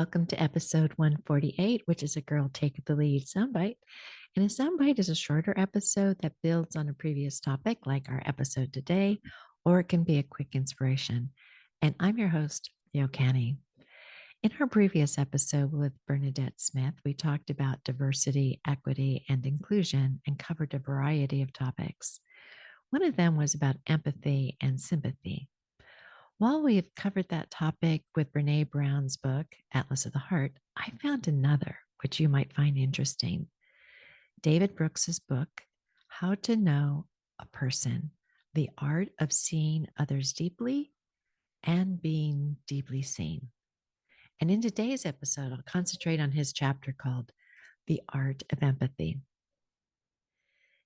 Welcome to episode 148, which is a Girl Take the Lead soundbite. And a soundbite is a shorter episode that builds on a previous topic, like our episode today, or it can be a quick inspiration. And I'm your host, Theo Canny. In our previous episode with Bernadette Smith, we talked about diversity, equity, and inclusion and covered a variety of topics. One of them was about empathy and sympathy. While we have covered that topic with Brené Brown's book, Atlas of the Heart, I found another which you might find interesting. David Brooks's book, How to Know a Person, The Art of Seeing Others Deeply and Being Deeply Seen. And in today's episode, I'll concentrate on his chapter called The Art of Empathy.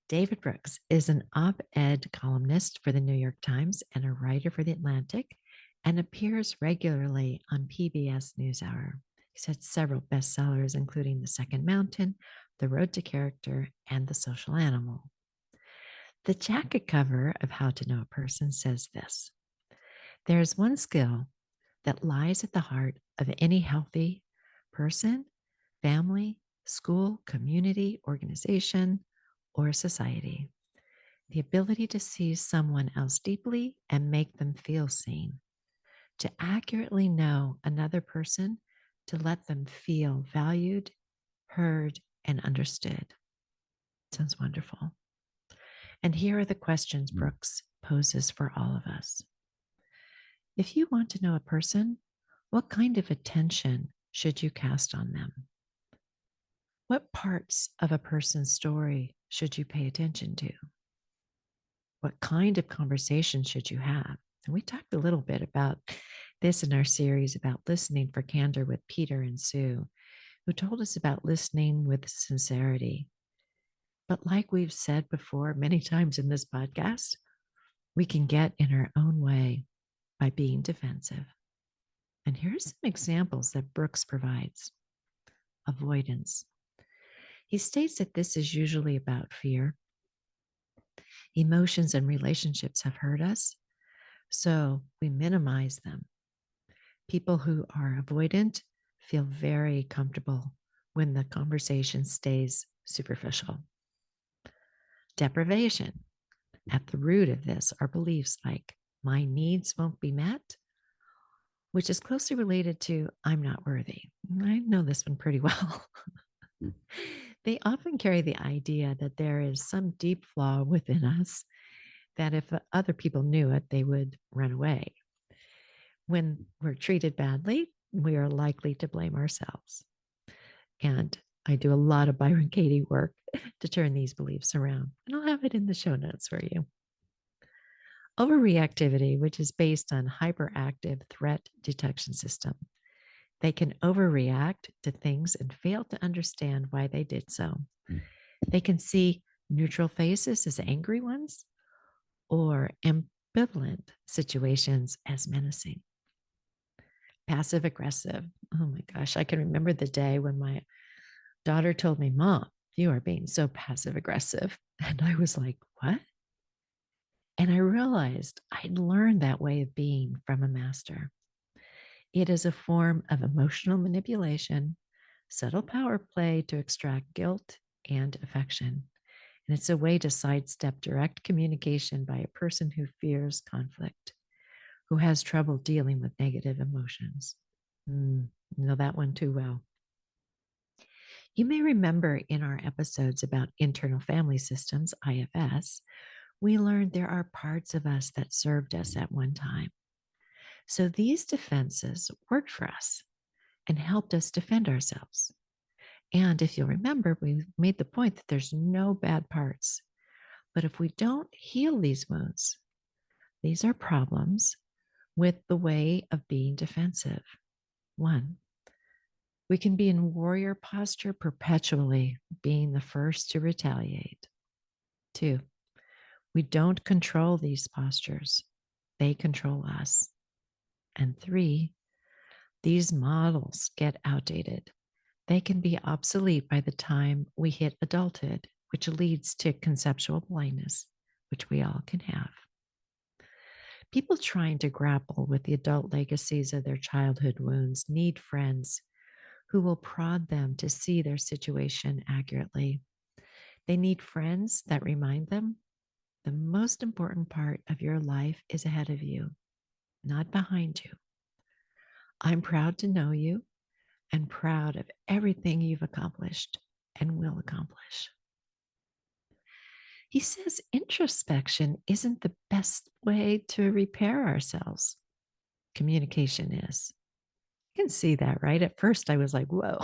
David Brooks is an op-ed columnist for the New York Times and a writer for The Atlantic, and appears regularly on PBS NewsHour. He's had several bestsellers, including The Second Mountain, The Road to Character, and The Social Animal. The jacket cover of How to Know a Person says this: there is one skill that lies at the heart of any healthy person, family, school, community, organization, or society. The ability to see someone else deeply and make them feel seen. To accurately know another person, to let them feel valued, heard, and understood. Sounds wonderful. And here are the questions Brooks poses for all of us. If you want to know a person, what kind of attention should you cast on them? What parts of a person's story should you pay attention to? What kind of conversation should you have? And we talked a little bit about this in our series about listening for candor with Peter and Sue, who told us about listening with sincerity. But like we've said before many times in this podcast, we can get in our own way by being defensive. And here's some examples that Brooks provides. Avoidance. He states that this is usually about fear. Emotions and relationships have hurt us, so we minimize them. People who are avoidant feel very comfortable when the conversation stays superficial. Deprivation. At the root of this are beliefs like, my needs won't be met, which is closely related to, I'm not worthy. I know this one pretty well. They often carry the idea that there is some deep flaw within us that if other people knew it, they would run away. When we're treated badly, we are likely to blame ourselves. And I do a lot of Byron Katie work to turn these beliefs around. And I'll have it in the show notes for you. Overreactivity, which is based on hyperactive threat detection system. They can overreact to things and fail to understand why they did so. They can see neutral faces as angry ones or ambivalent situations as menacing. Passive aggressive. Oh my gosh, I can remember the day when my daughter told me, Mom, you are being so passive aggressive. And I was like, what? And I realized I'd learned that way of being from a master. It is a form of emotional manipulation, subtle power play to extract guilt and affection. And it's a way to sidestep direct communication by a person who fears conflict, who has trouble dealing with negative emotions. Know that one too well. You may remember in our episodes about internal family systems, IFS, we learned there are parts of us that served us at one time. So these defenses worked for us and helped us defend ourselves. And if you'll remember, we made the point that there's no bad parts. But if we don't heal these wounds, these are problems with the way of being defensive. One, we can be in warrior posture perpetually, being the first to retaliate. Two, we don't control these postures. They control us. And three, these models get outdated. They can be obsolete by the time we hit adulthood, which leads to conceptual blindness, which we all can have. People trying to grapple with the adult legacies of their childhood wounds need friends who will prod them to see their situation accurately. They need friends that remind them the most important part of your life is ahead of you, not behind you. I'm proud to know you and proud of everything you've accomplished and will accomplish. He says introspection isn't the best way to repair ourselves. Communication is. You can see that, right? At first, I was like, whoa.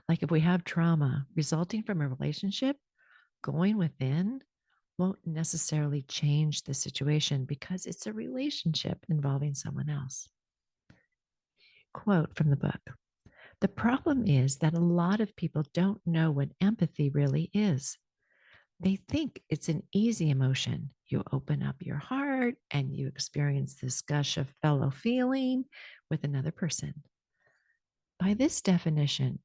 Like if we have trauma resulting from a relationship, going within won't necessarily change the situation because it's a relationship involving someone else. Quote from the book: "The problem is that a lot of people don't know what empathy really is. They think it's an easy emotion. You open up your heart and you experience this gush of fellow feeling with another person. By this definition,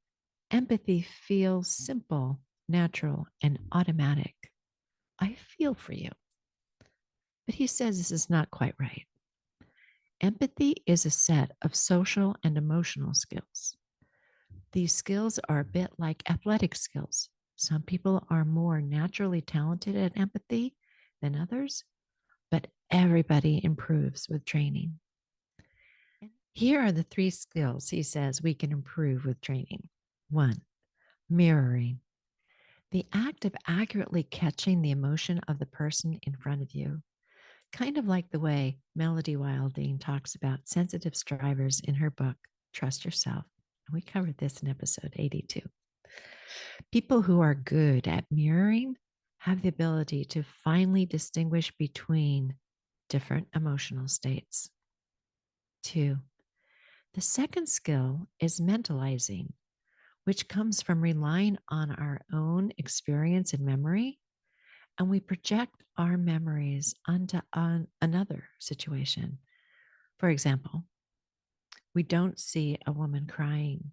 empathy feels simple, natural, and automatic. I feel for you." But he says this is not quite right. Empathy is a set of social and emotional skills. These skills are a bit like athletic skills. Some people are more naturally talented at empathy than others, but everybody improves with training. Here are the 3 skills he says we can improve with training. 1, mirroring. The act of accurately catching the emotion of the person in front of you. Kind of like the way Melody Wilding talks about sensitive strivers in her book, Trust Yourself. We covered this in episode 82. People who are good at mirroring have the ability to finally distinguish between different emotional states. 2, the second skill is mentalizing, which comes from relying on our own experience and memory, and we project our memories onto another situation. For example, we don't see a woman crying.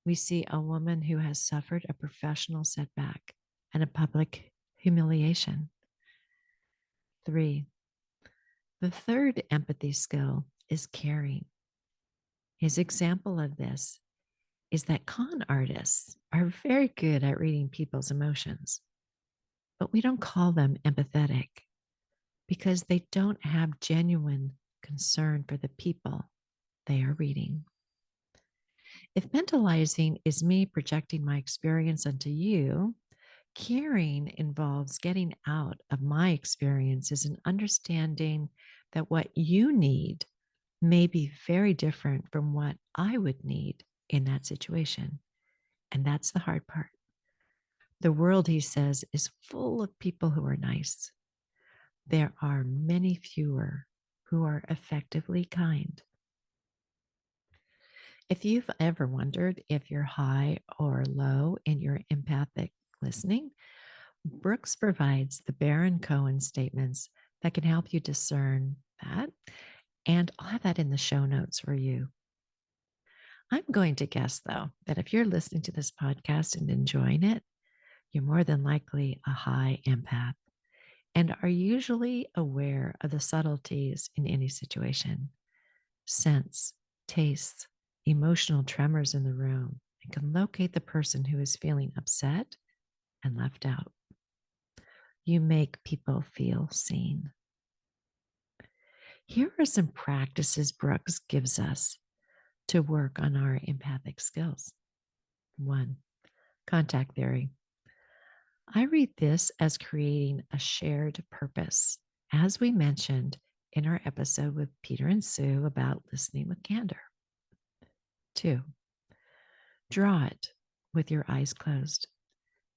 We see a woman who has suffered a professional setback and a public humiliation. 3, the third empathy skill is caring. His example of this is that con artists are very good at reading people's emotions, but we don't call them empathetic because they don't have genuine concern for the people they are reading. If mentalizing is me projecting my experience onto you, caring involves getting out of my experiences and understanding that what you need may be very different from what I would need in that situation. And that's the hard part. The world, he says, is full of people who are nice. There are many fewer who are effectively kind. If you've ever wondered if you're high or low in your empathic listening, Brooks provides the Baron Cohen statements that can help you discern that. And I'll have that in the show notes for you. I'm going to guess, though, that if you're listening to this podcast and enjoying it, you're more than likely a high empath and are usually aware of the subtleties in any situation. Sense, tastes, emotional tremors in the room, and can locate the person who is feeling upset and left out. You make people feel seen. Here are some practices Brooks gives us to work on our empathic skills. 1, contact theory. I read this as creating a shared purpose, as we mentioned in our episode with Peter and Sue about listening with candor. 2, draw it with your eyes closed.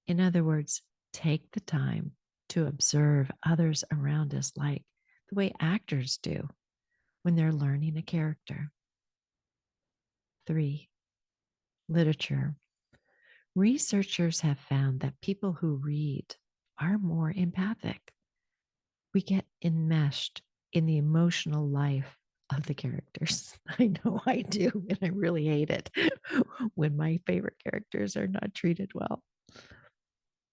In other words, take the time to observe others around us like the way actors do when they're learning a character. 3, literature. Researchers have found that people who read are more empathic. We get enmeshed in the emotional life of the characters. I know I do, and I really hate it when my favorite characters are not treated well.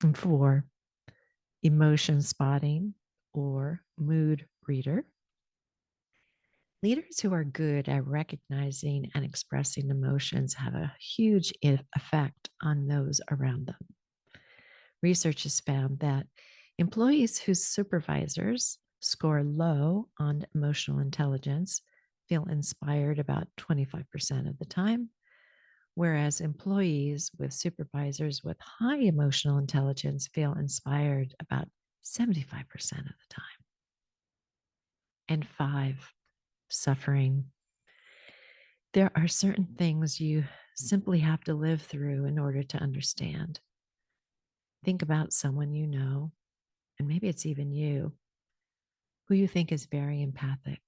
And 4, emotion spotting or mood reader. Leaders who are good at recognizing and expressing emotions have a huge effect on those around them. Research has found that employees whose supervisors score low on emotional intelligence feel inspired about 25% of the time, whereas employees with supervisors with high emotional intelligence feel inspired about 75% of the time. And 5, suffering. There are certain things you simply have to live through in order to understand. Think about someone you know, and maybe it's even you, who you think is very empathic.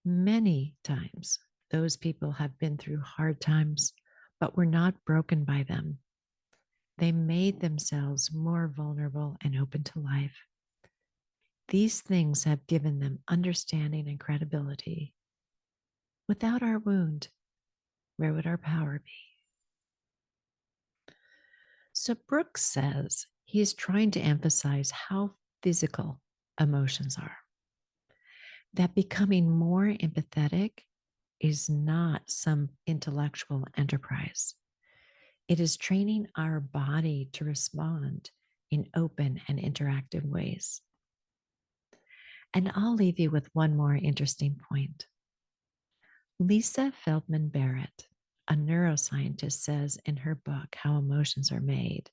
Many times, those people have been through hard times, but were not broken by them. They made themselves more vulnerable and open to life. These things have given them understanding and credibility. Without our wound, where would our power be? So Brooks says he is trying to emphasize how physical emotions are, that becoming more empathetic is not some intellectual enterprise. It is training our body to respond in open and interactive ways. And I'll leave you with one more interesting point. Lisa Feldman Barrett, a neuroscientist, says in her book, How Emotions Are Made,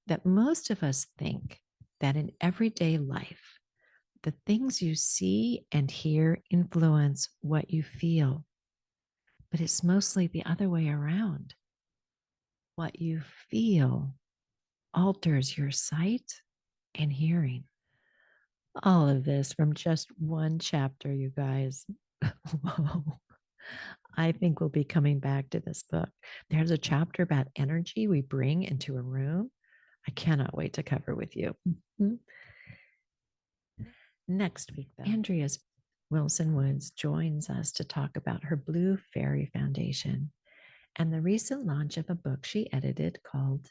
that most of us think that in everyday life, the things you see and hear influence what you feel, but it's mostly the other way around. What you feel alters your sight and hearing. All of this from just one chapter, you guys. Whoa. I think we'll be coming back to this book. There's a chapter about energy we bring into a room. I cannot wait to cover with you. Next week, though, Andrea Wilson Woods joins us to talk about her Blue Fairy Foundation and the recent launch of a book she edited called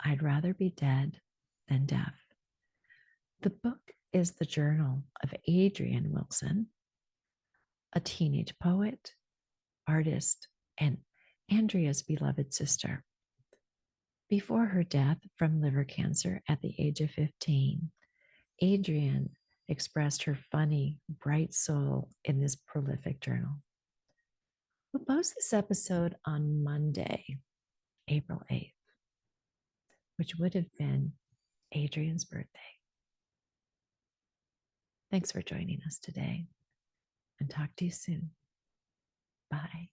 I'd Rather Be Dead Than Deaf. The book is the journal of Adrienne Wilson, a teenage poet, artist, and Andrea's beloved sister. Before her death from liver cancer at the age of 15, Adrienne expressed her funny, bright soul in this prolific journal. We'll post this episode on Monday, April 8th, which would have been Adrienne's birthday. Thanks for joining us today, and talk to you soon. Bye.